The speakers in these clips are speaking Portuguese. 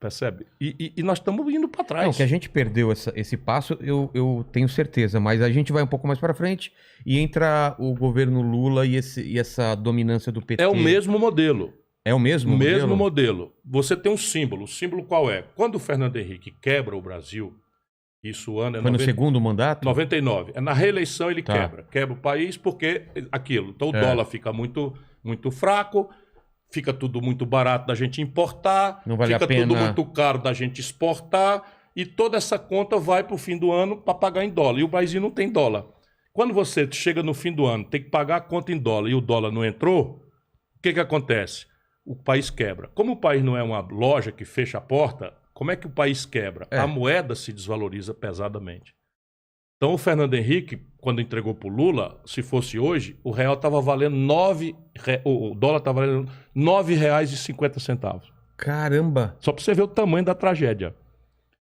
percebe? E nós estamos indo para trás. Não, que a gente perdeu esse passo, eu tenho certeza, mas a gente vai um pouco mais para frente e entra o governo Lula e essa dominância do PT. É o mesmo modelo. É o mesmo modelo? Mesmo modelo. Você tem um símbolo. O símbolo qual é? Quando o Fernando Henrique quebra o Brasil, isso o ano é... Foi no segundo mandato? 99. Na reeleição ele Tá. quebra. Quebra o país porque aquilo. Então o dólar fica muito, muito fraco, fica tudo muito barato da gente importar, Não vale fica a pena. tudo muito caro da gente exportar, e toda essa conta vai para o fim do ano para pagar em dólar. E o Brasil não tem dólar. Quando você chega no fim do ano, tem que pagar a conta em dólar e o dólar não entrou, o que acontece? O país quebra. Como o país não é uma loja que fecha a porta, como é que o país quebra? A moeda se desvaloriza pesadamente. Então o Fernando Henrique, quando entregou para o Lula, se fosse hoje, o real estava valendo o dólar estava valendo R$ 9,50. Caramba! Só para você ver o tamanho da tragédia.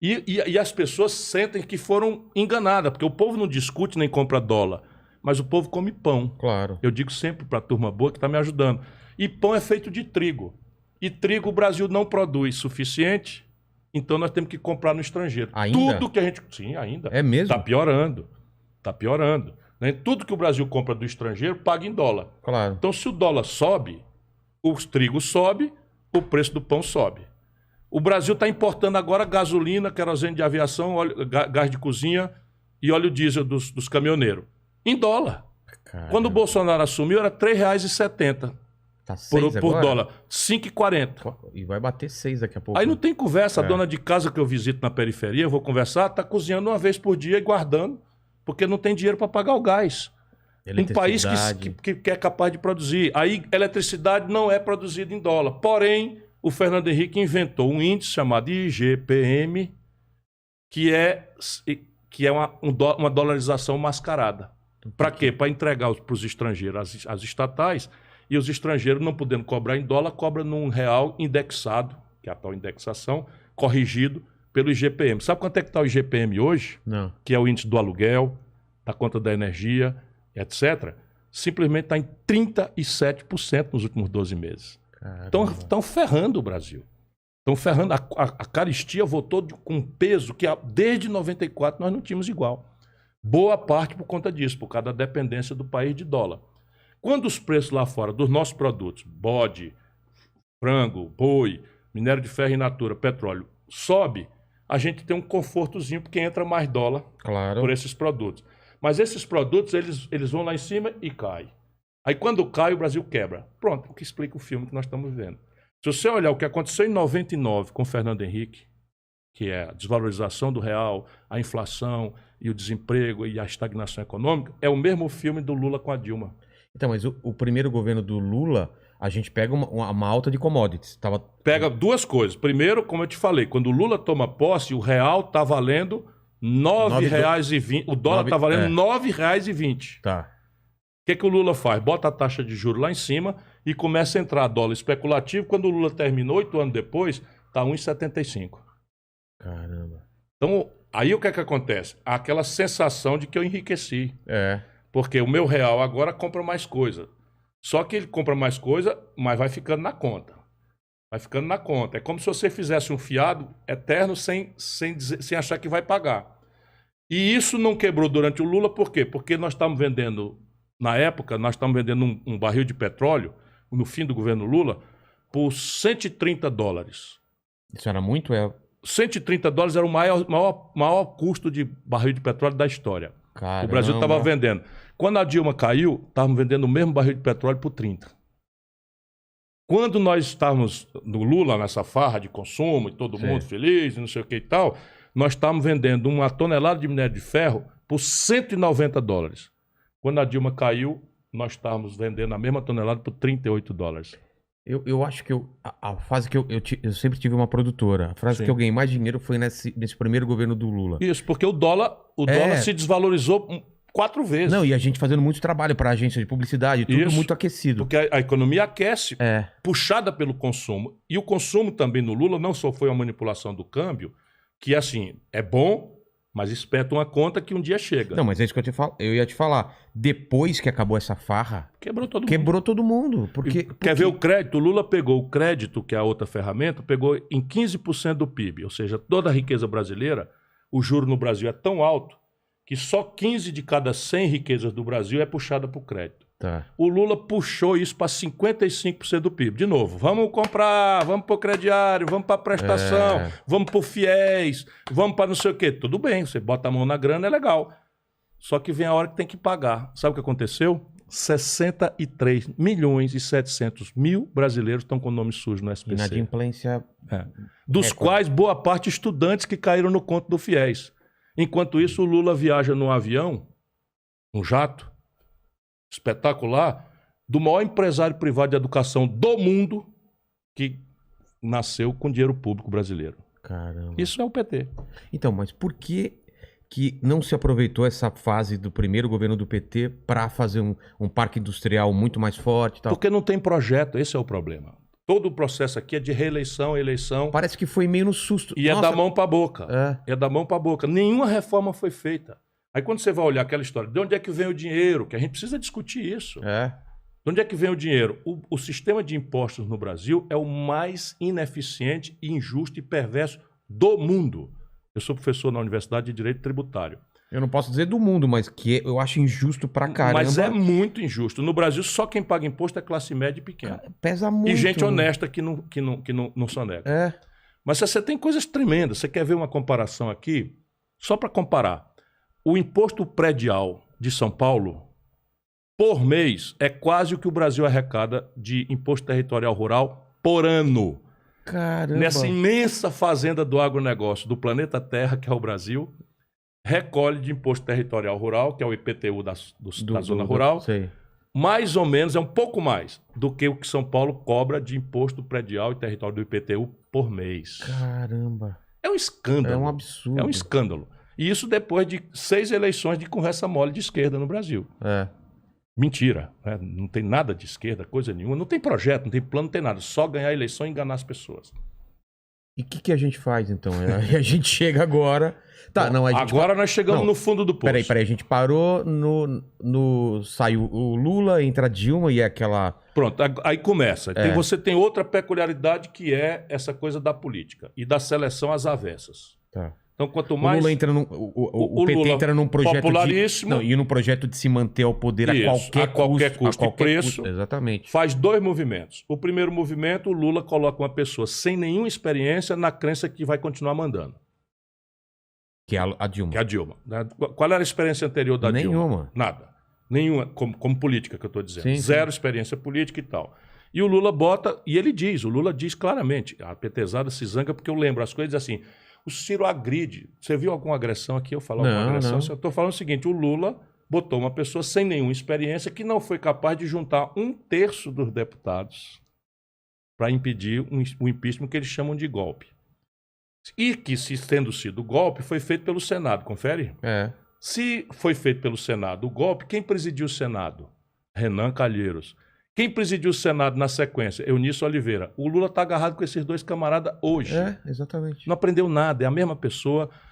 E as pessoas sentem que foram enganadas, porque o povo não discute nem compra dólar, mas o povo come pão. Claro. Eu digo sempre para a turma boa que está me ajudando. E pão é feito de trigo. E trigo o Brasil não produz suficiente, então nós temos que comprar no estrangeiro. Ainda? Tudo que a gente... Sim, ainda. É mesmo? Está piorando. Está piorando. Né? Tudo que o Brasil compra do estrangeiro paga em dólar. Claro. Então, se o dólar sobe, o trigo sobe, o preço do pão sobe. O Brasil está importando agora gasolina, querosene de aviação, gás de cozinha e óleo diesel dos caminhoneiros. Em dólar. Caramba. Quando o Bolsonaro assumiu, era R$ 3,70 Tá 6 por agora? dólar. 5,40. E vai bater 6 daqui a pouco. Aí não tem conversa. A dona de casa que eu visito na periferia, eu vou conversar, está cozinhando uma vez por dia e guardando, porque não tem dinheiro para pagar o gás. Um país que é capaz de produzir. Aí, eletricidade não é produzida em dólar. Porém, o Fernando Henrique inventou um índice chamado IGPM, que é uma dolarização mascarada. Para quê? Para entregar para os estrangeiros as estatais, e os estrangeiros, não podendo cobrar em dólar, cobram num real indexado, que é a tal indexação, corrigido pelo IGPM. Sabe quanto é que está o IGPM hoje? Não. Que é o índice do aluguel, da conta da energia, etc. Simplesmente está em 37% nos últimos 12 meses. Estão ferrando o Brasil. Estão ferrando. A caristia voltou com peso que desde 94 nós não tínhamos igual. Boa parte por conta disso, por causa da dependência do país de dólar. Quando os preços lá fora dos nossos produtos, bode, frango, boi, minério de ferro in natura, petróleo, sobe, a gente tem um confortozinho porque entra mais dólar por esses produtos. Mas esses produtos, eles vão lá em cima e caem. Aí quando cai, o Brasil quebra. Pronto, o que explica o filme que nós estamos vendo. Se você olhar o que aconteceu em 99 com o Fernando Henrique, que é a desvalorização do real, a inflação e o desemprego e a estagnação econômica, é o mesmo filme do Lula com a Dilma. Então, mas o primeiro governo do Lula, a gente pega uma alta de commodities. Pega duas coisas. Primeiro, como eu te falei, quando o Lula toma posse, o real está valendo R$ 9,20. O dólar está valendo R$ 9,20. Tá. O que o Lula faz? Bota a taxa de juros lá em cima e começa a entrar dólar especulativo. Quando o Lula terminou, 8 anos depois, está 1,75. Caramba. Então, aí o que acontece? Aquela sensação de que eu enriqueci. É. Porque o meu real agora compra mais coisa. Só que ele compra mais coisa, mas vai ficando na conta. Vai ficando na conta. É como se você fizesse um fiado eterno sem achar que vai pagar. E isso não quebrou durante o Lula, por quê? Porque nós estávamos vendendo, na época, um barril de petróleo, no fim do governo Lula, por $130. Isso era muito? $130 era o maior custo de barril de petróleo da história. Caramba. O Brasil estava vendendo. Quando a Dilma caiu, estavam vendendo o mesmo barril de petróleo por 30. Quando nós estávamos no Lula, nessa farra de consumo, e todo mundo feliz, e não sei o que e tal, nós estávamos vendendo uma tonelada de minério de ferro por $190. Quando a Dilma caiu, nós estávamos vendendo a mesma tonelada por $38. Eu acho que a fase que eu sempre tive uma produtora. A frase que eu ganhei mais dinheiro foi nesse primeiro governo do Lula. Isso, porque o dólar se desvalorizou 4 vezes. Não, e a gente fazendo muito trabalho para a agência de publicidade, tudo muito aquecido. Porque a economia aquece, puxada pelo consumo. E o consumo também no Lula não só foi uma manipulação do câmbio, que assim, é bom, Mas espeta uma conta que um dia chega. Não, mas é isso que eu ia te falar. Depois que acabou essa farra, Quebrou todo mundo. quebrou todo mundo. Quer ver o crédito? O Lula pegou o crédito, que é a outra ferramenta, pegou em 15% do PIB. Ou seja, toda a riqueza brasileira, o juro no Brasil é tão alto que só 15 de cada 100 riquezas do Brasil é puxada para o crédito. Tá. O Lula puxou isso para 55% do PIB. De novo, vamos comprar, vamos para o crediário, vamos para a prestação, vamos para o FIES, vamos para não sei o quê. Tudo bem, você bota a mão na grana, é legal. Só que vem a hora que tem que pagar. Sabe o que aconteceu? 63 milhões e 700 mil brasileiros estão com o nome sujo no SPC. Inadimplência. Dos quais boa parte estudantes que caíram no conto do FIES. Enquanto isso, o Lula viaja num avião, um jato, espetacular, do maior empresário privado de educação do mundo que nasceu com dinheiro público brasileiro. Caramba. Isso é o PT. Então, mas por que não se aproveitou essa fase do primeiro governo do PT para fazer um parque industrial muito mais forte e tal? Porque não tem projeto, esse é o problema. Todo o processo aqui é de reeleição, eleição. Parece que foi meio no susto. E é da mão para a boca. É da mão para a boca. Nenhuma reforma foi feita. Aí quando você vai olhar aquela história, de onde é que vem o dinheiro? Que a gente precisa discutir isso. De onde é que vem o dinheiro? O sistema de impostos no Brasil é o mais ineficiente, injusto e perverso do mundo. Eu sou professor na Universidade de Direito Tributário. Eu não posso dizer do mundo, mas que eu acho injusto pra caramba. Mas é muito injusto. No Brasil, só quem paga imposto é classe média e pequena. Pesa muito. E gente honesta que não sonega. Mas você tem coisas tremendas. Você quer ver uma comparação aqui? Só para comparar. O imposto predial de São Paulo, por mês, é quase o que o Brasil arrecada de imposto territorial rural por ano. Caramba. Nessa imensa fazenda do agronegócio do planeta Terra, que é o Brasil, recolhe de imposto territorial rural, que é o IPTU da zona rural, mais ou menos, é um pouco mais do que o que São Paulo cobra de imposto predial e território do IPTU por mês. Caramba. É um escândalo. É um absurdo. É um escândalo. E isso depois de 6 eleições de conversa mole de esquerda no Brasil. Mentira. Né? Não tem nada de esquerda, coisa nenhuma. Não tem projeto, não tem plano, não tem nada. Só ganhar a eleição e enganar as pessoas. E o que a gente faz, então? A gente chega agora... Tá, bom, não, agora nós chegamos no fundo do poço. Peraí, a gente parou saiu o Lula, entra a Dilma e é aquela... Pronto, aí começa. Você tem outra peculiaridade que é essa coisa da política e da seleção às avessas. Tá. Então, quanto mais... O Lula entra o PT Lula entra num projeto popularíssimo. e num projeto de se manter ao poder a qualquer custo e preço. Exatamente. Faz 2 movimentos. O primeiro movimento, o Lula coloca uma pessoa sem nenhuma experiência na crença que vai continuar mandando. Que é a Dilma. Que é a Dilma. Qual era a experiência anterior da Dilma? Nenhuma. Nada. Nenhuma, como política que eu estou dizendo. Sim, Zero experiência política e tal. E o Lula bota, e o Lula diz claramente, a petezada se zanga porque eu lembro as coisas assim, o Ciro agride. Você viu alguma agressão aqui? Eu falo alguma agressão? Eu estou falando o seguinte, o Lula botou uma pessoa sem nenhuma experiência que não foi capaz de juntar 1/3 dos deputados para impedir o impeachment que eles chamam de golpe. E que, se tendo sido golpe, foi feito pelo Senado. Confere? Se foi feito pelo Senado o golpe, quem presidiu o Senado? Renan Calheiros. Quem presidiu o Senado na sequência? Eunício Oliveira. O Lula está agarrado com esses 2 camaradas hoje. Exatamente. Não aprendeu nada, é a mesma pessoa.